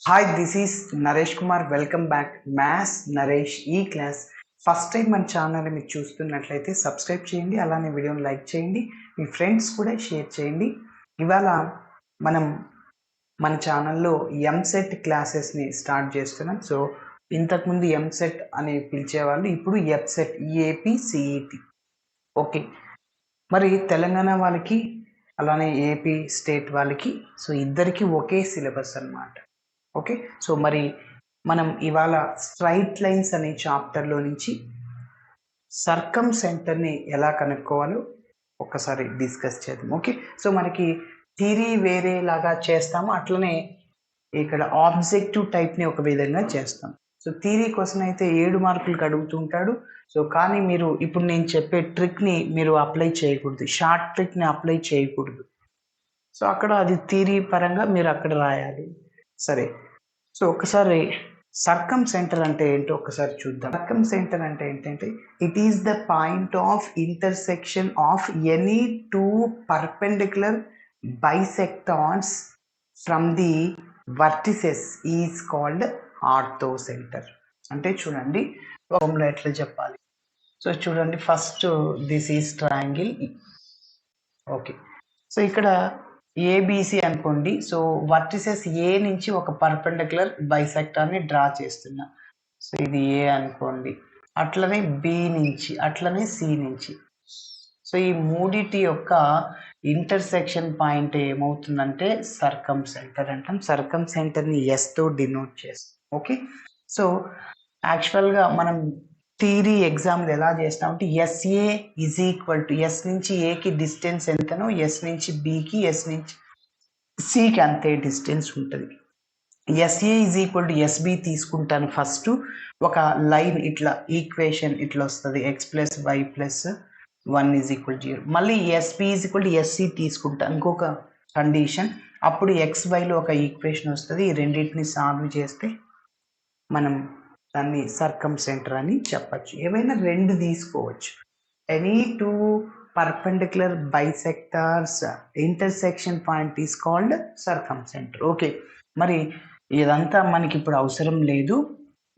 Hi, this is Naresh Kumar. Welcome back maths Naresh ఈ class. First time మన ఛానల్ని మీరు చూస్తున్నట్లయితే సబ్స్క్రైబ్ చేయండి, అలానే వీడియోని లైక్ చేయండి, మీ ఫ్రెండ్స్ కూడా షేర్ చేయండి. ఇవాళ మనం మన ఛానల్లో ఎంసెట్ క్లాసెస్ని స్టార్ట్ చేస్తున్నాం. సో ఇంతకుముందు ఎంసెట్ అని పిలిచేవాళ్ళు, ఇప్పుడు ఎఫ్సెట్, ఏపీ సిఈటి. ఓకే, మరి తెలంగాణ వాళ్ళకి అలానే ఏపీ స్టేట్ వాళ్ళకి సో ఇద్దరికి ఒకే సిలబస్ అన్నమాట. ఓకే, సో మరి మనం ఇవాళ స్ట్రైట్ లైన్స్ అనే చాప్టర్లో నుంచి సర్కమ్ సెంటర్ని ఎలా కనుక్కోవాలో ఒక్కసారి డిస్కస్ చేద్దాం. ఓకే, సో మనకి థియరీ వేరేలాగా చేస్తాము, అట్లనే ఇక్కడ ఆబ్జెక్టివ్ టైప్ని ఒక విధంగా చేస్తాం. సో థియరీ కోసం అయితే 7 మార్కులకు అడుగుతుంటాడు. సో కానీ మీరు ఇప్పుడు నేను చెప్పే ట్రిక్ని మీరు అప్లై చేయకూడదు, షార్ట్ ట్రిక్ని అప్లై చేయకూడదు. సో అక్కడ అది థియరీ పరంగా మీరు అక్కడ రాయాలి. సరే, సో ఒకసారి సర్కమ్ సెంటర్ అంటే ఏంటో ఒకసారి చూద్దాం. సర్కమ్ సెంటర్ అంటే ఏంటంటే it is the point of intersection of any two perpendicular bisectors from the vertices is called orthocentre. అంటే చూడండి ఫార్ములా ఎట్లా చెప్పాలి. సో చూడండి, first this is triangle. Okay, so ఇక్కడ ఏబిసి అనుకోండి. సో వర్టిసెస్ ఏ నుంచి ఒక పర్పెండిక్యులర్ బైసెక్టార్ని డ్రా చేస్తున్నా. సో ఇది ఏ అనుకోండి, అట్లనే బి నుంచి, అట్లనే సి నుంచి. సో ఈ మూడిటి యొక్క ఇంటర్సెక్షన్ పాయింట్ ఏమవుతుందంటే సర్కమ్ సెంటర్ అంటాం. సర్కమ్ సెంటర్ని ఎస్తో డినోట్ చేస్తాం. ఓకే, సో యాక్చువల్గా మనం థియరీ ఎగ్జామ్లు ఎలా చేస్తామంటే SA is equal to S నుంచి ఏకి డిస్టెన్స్ ఎంతనో ఎస్ నుంచి బికి, ఎస్ నుంచి సికి అంతే డిస్టెన్స్ ఉంటుంది. SA is equal to SB తీసుకుంటాను. ఫస్ట్ ఒక లైన్ ఇట్లా ఈక్వేషన్ ఇట్లా వస్తుంది, X plus Y plus 1 is equal 0. మళ్ళీ SB is equal to SC తీసుకుంటాను, ఇంకొక కండిషన్. అప్పుడు ఎక్స్ వైలో ఒక ఈక్వేషన్ వస్తుంది. ఈ రెండింటిని సాల్వ్ చేస్తే మనం దాన్ని సర్కమ్ సెంటర్ అని చెప్పచ్చు. ఏవైనా రెండు తీసుకోవచ్చు. Any two perpendicular bisectors intersection point is called circumcentre. Okay, మరి ఇదంతా మనకి ఇప్పుడు అవసరం లేదు,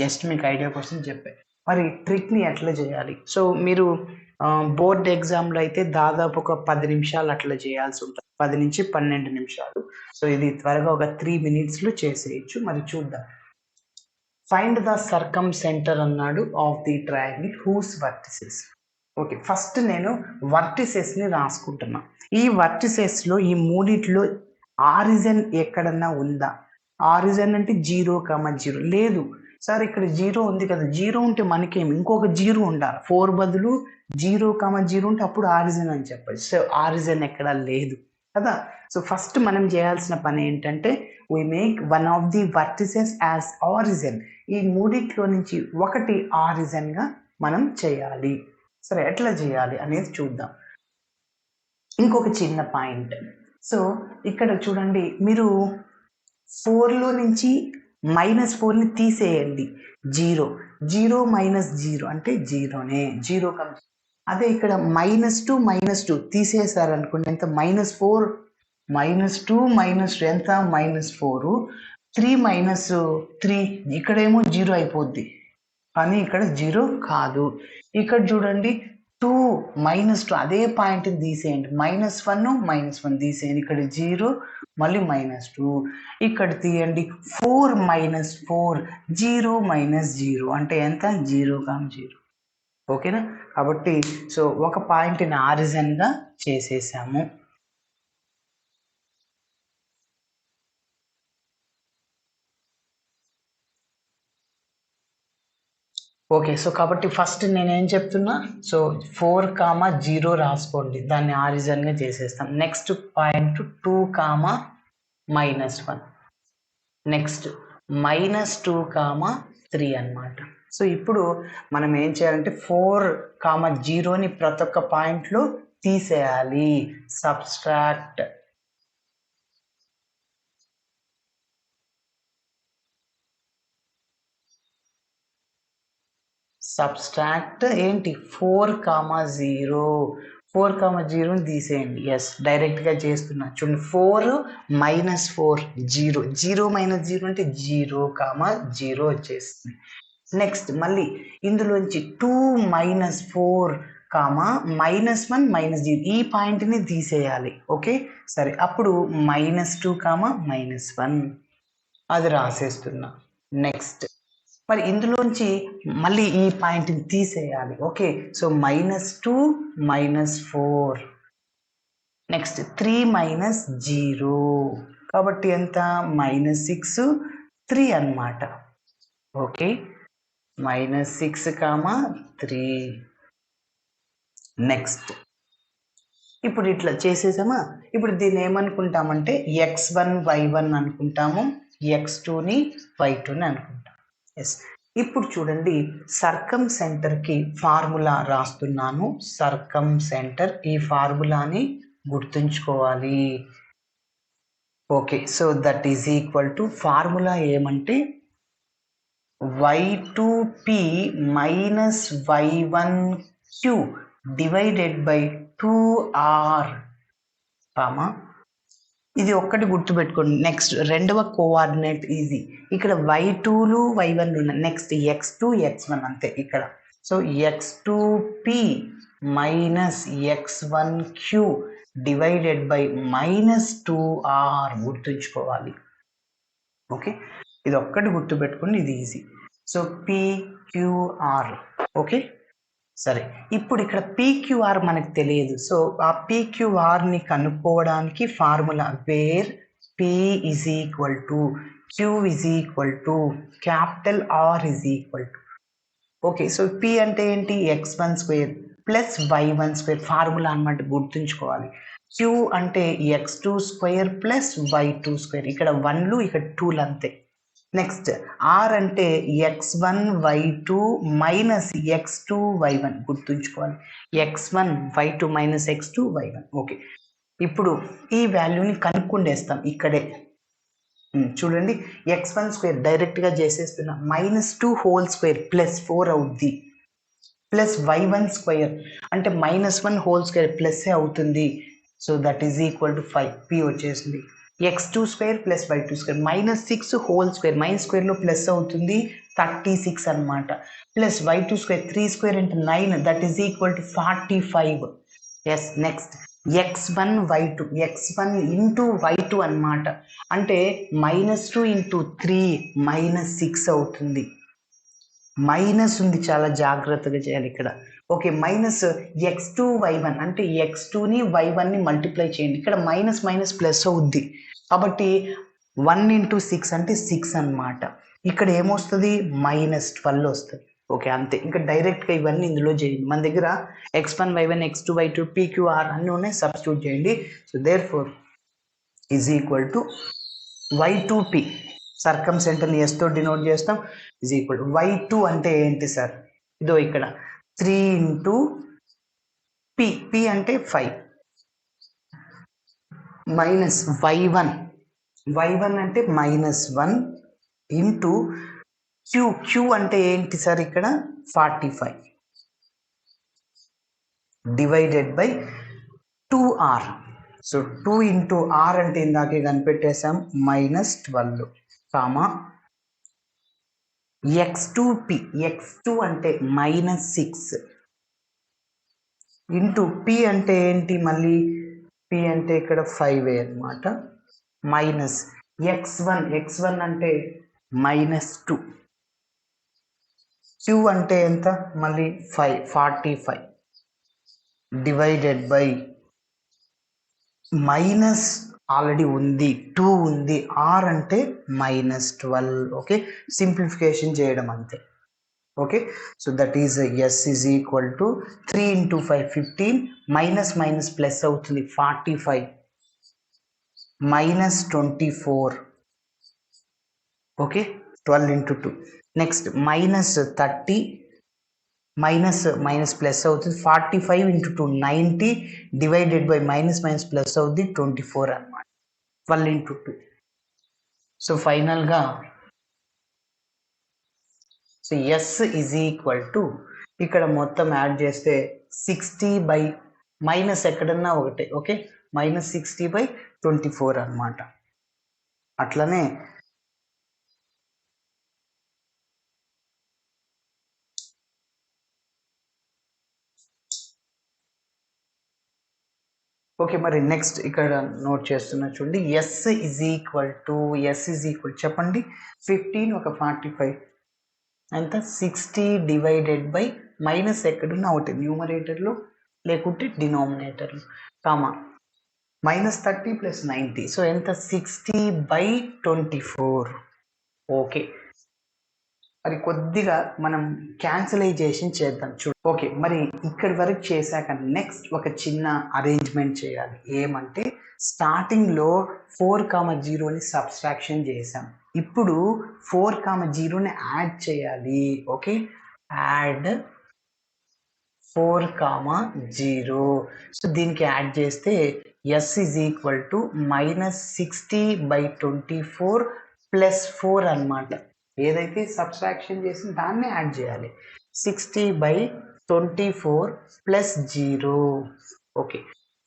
జస్ట్ మీకు ఐడియా కోసం చెప్పాను. మరి ట్రిక్ని ఎట్లా చేయాలి? సో మీరు బోర్డ్ ఎగ్జామ్లో అయితే దాదాపు ఒక 10 నిమిషాలు అట్లా చేయాల్సి ఉంటుంది, 10 నుంచి 12 నిమిషాలు. సో ఇది త్వరగా ఒక 3 మినిట్స్లో చేసేయచ్చు. మరి చూద్దాం. ఫైండ్ ద సర్కమ్ సెంటర్ అన్నాడు of the triangle whose vertices. Okay, first నేను వర్టిసెస్ని రాసుకుంటున్నా. ఈ వర్టిసెస్లో ఈ మూడిట్లో ఆరిజన్ ఎక్కడన్నా ఉందా? ఆరిజన్ అంటే 0,0 లేదు సార్, ఇక్కడ 0 ఉంది కదా. 0 ఉంటే మనకేమి, ఇంకొక 0 ఉండాలి. 4 బదులు 0,0 ఉంటే అప్పుడు ఆరిజన్ అని చెప్పచ్చు. సో ఆరిజన్ ఎక్కడ లేదు కదా. సో ఫస్ట్ మనం చేయాల్సిన పని ఏంటంటే we make one of the vertices as origin. ఈ మూడిట్లో నుంచి ఒకటి ఆరిజన్ గా మనం చేయాలి. సరే, ఎట్లా చేయాలి అనేది చూద్దాం. ఇంకొక చిన్న పాయింట్. సో ఇక్కడ చూడండి, మీరు 4లో నుంచి -4ని తీసేయండి. 0 0 -0 అంటే 0నే, 0. అదే ఇక్కడ -2 తీసేసారనుకోండి, ఎంత? -4 -2 -2 ఎంత? -4. 3 -3 ఇక్కడేమో 0 అయిపోద్ది, కానీ ఇక్కడ 0 కాదు. ఇక్కడ చూడండి 2 -2 అదే పాయింట్ తీసేయండి. -1 తీసేయండి, ఇక్కడ 0 మళ్ళీ -2 ఇక్కడ తీయండి. 4 -4 0 -0 అంటే ఎంత? 0,0. ఓకేనా? కాబట్టి సో ఒక పాయింట్ని ఆరిజన్గా చేసేసాము. ఓకే, సో కాబట్టి ఫస్ట్ నేనేం చెప్తున్నా, సో 4,0 రాసుకోండి, దాన్ని ఆరిజన్గా చేసేస్తాం. నెక్స్ట్ పాయింట్ 2,-1, నెక్స్ట్ -2,3 అన్నమాట. సో ఇప్పుడు మనం ఏం చేయాలంటే 4,0ని ప్రతి ఒక్క పాయింట్లో తీసేయాలి. సబ్స్ట్రాక్ట్ ఏంటి? 4,0 4, 0 తీసేయండి. ఎస్, డైరెక్ట్గా చేస్తున్నా చూడండి. 4 - 4 0, 0 - 0 అంటే 0, 0 వచ్చేస్తుంది. నెక్స్ట్ మళ్ళీ ఇందులోంచి 2 - 4, -1 -0 ఈ పాయింట్ని తీసేయాలి. ఓకే, సరే. అప్పుడు -2, -1 అది రాసేస్తున్నా. నెక్స్ట్ మరి ఇందులోంచి మళ్ళీ ఈ పాయింట్ని తీసేయాలి. ఓకే, సో -2 -4, నెక్స్ట్ 3 - 0 కాబట్టి ఎంత -6 3 అన్నమాట. ఓకే, -6, 3. నెక్స్ట్ ఇప్పుడు ఇట్లా చేసేసామా. ఇప్పుడు దీన్ని ఏమనుకుంటామంటే x1 y1 అనుకుంటాము, x2ని y2ని అనుకుంటాం. ఎస్, ఇప్పుడు చూడండి, సర్కం సెంటర్కి ఫార్ములా రాస్తున్నాను. సర్కం సెంటర్, ఈ ఫార్ములాని గుర్తుంచుకోవాలి. Okay, so that is equal to formula ఏమంటే y2p - y1q divided by 2r, ఇది ఒక్కటి గుర్తుపెట్టుకోండి. నెక్స్ట్ రెండవ కోఆర్డినేట్ ఈజీ. ఇక్కడ y2లు y1లు ఉన్నాయి. నెక్స్ట్ x2 x1 అంతే ఇక్కడ. So x2p - x1q divided by -2r గుర్తుంచుకోవాలి. ఓకే, ఇది ఒక్కటి గుర్తుపెట్టుకోండి, ఇది ఈజీ. So pqr. ఓకే, సరే. ఇప్పుడు ఇక్కడ PQR మనకు తెలియదు. సో ఆ PQRని కనుక్కోవడానికి formula where P = Q = R = okay, so P అంటే ఏంటి? x1² ప్లస్ y1² ఫార్ములా అన్నమాట, గుర్తుంచుకోవాలి. Q అంటే x2² ప్లస్ y2². ఇక్కడ 1లు ఇక్కడ 2లు అంతే. నెక్స్ట్ R అంటే x1 y2 minus x2 y1 గుర్తుంచుకోవాలి. x1 y2 minus x2 y1. Okay, ఇప్పుడు ఈ వాల్యూని కనుక్కుండేస్తాం ఇక్కడే. చూడండి, x1² డైరెక్ట్గా చేసేస్తున్నా. -2² ప్లస్ 4 అవుద్ది, ప్లస్ y1² అంటే -1² ప్లస్ అవుతుంది. So that is equal to 5. P వచ్చేసింది. x2² ప్లస్ y2² -6² -2లో ప్లస్ అవుతుంది, 36 అనమాట. ప్లస్ y2² 3² అంటే 9, that is equal to 45. Yes, next x1 y2, x1 into y2 అనమాట. అంటే -2 × 3 -6 అవుతుంది. మైనస్ ఉంది, చాలా జాగ్రత్తగా చేయాలి ఇక్కడ. ఓకే, -x2 y1 అంటే x2ని y1ని మల్టిప్లై చేయండి. ఇక్కడ మైనస్ ప్లస్ అవుద్ది కాబట్టి 1 × 6 అంటే 6 అనమాట. ఇక్కడ ఏమొస్తుంది? -12 వస్తుంది. ఓకే, అంతే. ఇంకా డైరెక్ట్గా ఇవన్నీ ఇందులో చేయండి. మన దగ్గర x1 y1 x2 y2 PQR అన్నీ ఉన్నాయి, సబ్స్టిట్యూట్ చేయండి. So therefore is equal to y2p, సర్కమ్ సెంటర్ని ఎస్తో డినోట్ చేస్తాం, ఈజ్ ఈక్వల్ టు y2 అంటే ఏంటి సార్? ఇదో ఇక్కడ 3 × p, p అంటే 5 మైనస్ y1, y1 అంటే -1 ఇంటూ q, q అంటే ఏంటి సార్? ఇక్కడ 45 divided by 2r. So 2 × r అంటే ఇందాకే కనిపెట్టేసాం, -12, x2p, x2 అంటే -6 ఇంటూ p అంటే ఏంటి? మళ్ళీ p అంటే ఇక్కడ 5 అనమాట, మైనస్ x1, x1 అంటే -2, q అంటే ఎంత? మళ్ళీ 5, 45 డివైడెడ్ బై మైనస్ ఆల్రెడీ ఉంది 2 ఉంది, r అంటే -12. ఓకే, సింప్లిఫికేషన్ చేయడం అంతే. Okay, so that is s is equal to 3 × 5 15, minus plus అవుతుంది 45 -24. ఓకే, 12 × 2. నెక్స్ట్ -30, మైనస్ ప్లస్ అవుతుంది 45 × 2 90 డివైడెడ్ బై మైనస్ ప్లస్ అవుతుంది 24 అనమాట, 12 × 2. సో ఫైనల్గా so s is equal to ఇక్కడ మొత్తం యాడ్ చేస్తే 60/12 మైనస్ ఎక్కడన్నా ఒకటే. ఓకే, -60/24 అనమాట. అట్లనే ఓకే, మరి నెక్స్ట్ ఇక్కడ నోట్ చేస్తున్నా చూడండి. ఎస్ ఈజ్ ఈక్వల్ చెప్పండి. 15 ఒక 45 ఎంత 60 డివైడెడ్ బై మైనస్ ఎక్కడున్నా ఒకటి, న్యూమరేటర్లో లేకుంటే డినామినేటర్లో, కామా -30 + 90, సో ఎంత 60/24. ఓకే, మరి కొద్దిగా మనం క్యాన్సలైజేషన్ చేద్దాం చూడు. ఓకే, మరి ఇక్కడి వరకు చేశాక నెక్స్ట్ ఒక చిన్న అరేంజ్మెంట్ చేయాలి. ఏమంటే స్టార్టింగ్లో 4,0ని సబ్స్ట్రాక్షన్ చేసాం, ఇప్పుడు 4,0ని యాడ్ చేయాలి. Okay, add 4,0. సో దీనికి యాడ్ చేస్తే ఎస్ ఈజ్ ఈక్వల్ టు -60/24 + 4 అనమాట. ఏదైతే సబ్స్ట్రాక్షన్ చేసి దాన్ని యాడ్ చేయాలి. 60/24 + 0. ఓకే,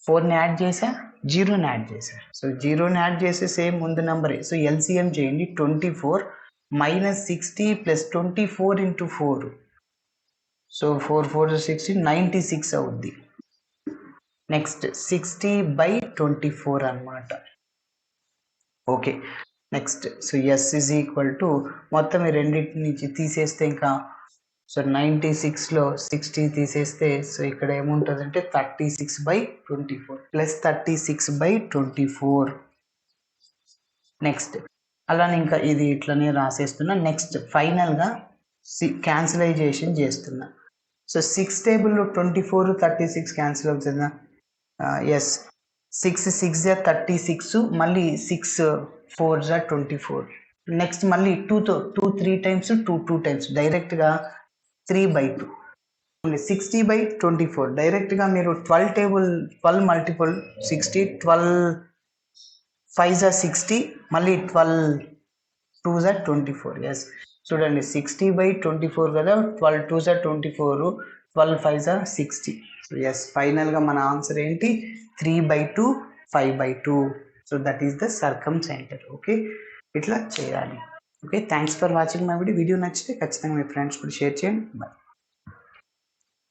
4ని యాడ్ చేసా, 0ని యాడ్ చేసా. సో 0ని యాడ్ చేస్తే సేమ్ ముందు నెంబరే. సో ఎల్సిఎం చేయండి. 24 -60 + 24 × 4. సో 4 4 60, 96 అవుద్ది. నెక్స్ట్ 60/24 అనమాట. Okay, next so S is equal to మొత్తం ఈ రెండింటి నుంచి తీసేస్తే ఇంకా సో 96లో 60 తీసేస్తే సో ఇక్కడ ఏముంటుంది అంటే 36/24 +36/24. నెక్స్ట్ అలానే ఇంకా ఇది ఇట్లనే రాసేస్తున్నా. నెక్స్ట్ ఫైనల్గా క్యాన్సిలైజేషన్ చేస్తున్నా. సో 6 టేబుల్లో 24 36 క్యాన్సిల్ అవుతుందా? ఎస్, 6 6 36, మళ్ళీ 6 4 24. నెక్స్ట్ మళ్ళీ 2తో 2 3 టైమ్స్, 2 2 టైమ్స్, డైరెక్ట్గా 3/2. 60/24 డైరెక్ట్గా మీరు 12 టేబుల్ 12 మల్టిపుల్ 60, 12 5 60, మళ్ళీ 12 2 24. ఎస్, చూడండి 60/24 కదా, 12 2 24, 12 5 60. సో ఎస్, ఫైనల్గా మన ఆన్సర్ ఏంటి? 3/2 5/2. So that is the circumcentre. Okay, ఇట్లా చేయాలి. Okay, thanks for watching my video. Video నచ్చితే ఖచ్చితంగా మీ ఫ్రెండ్స్ కూడా షేర్ చేయండి. బాయ్.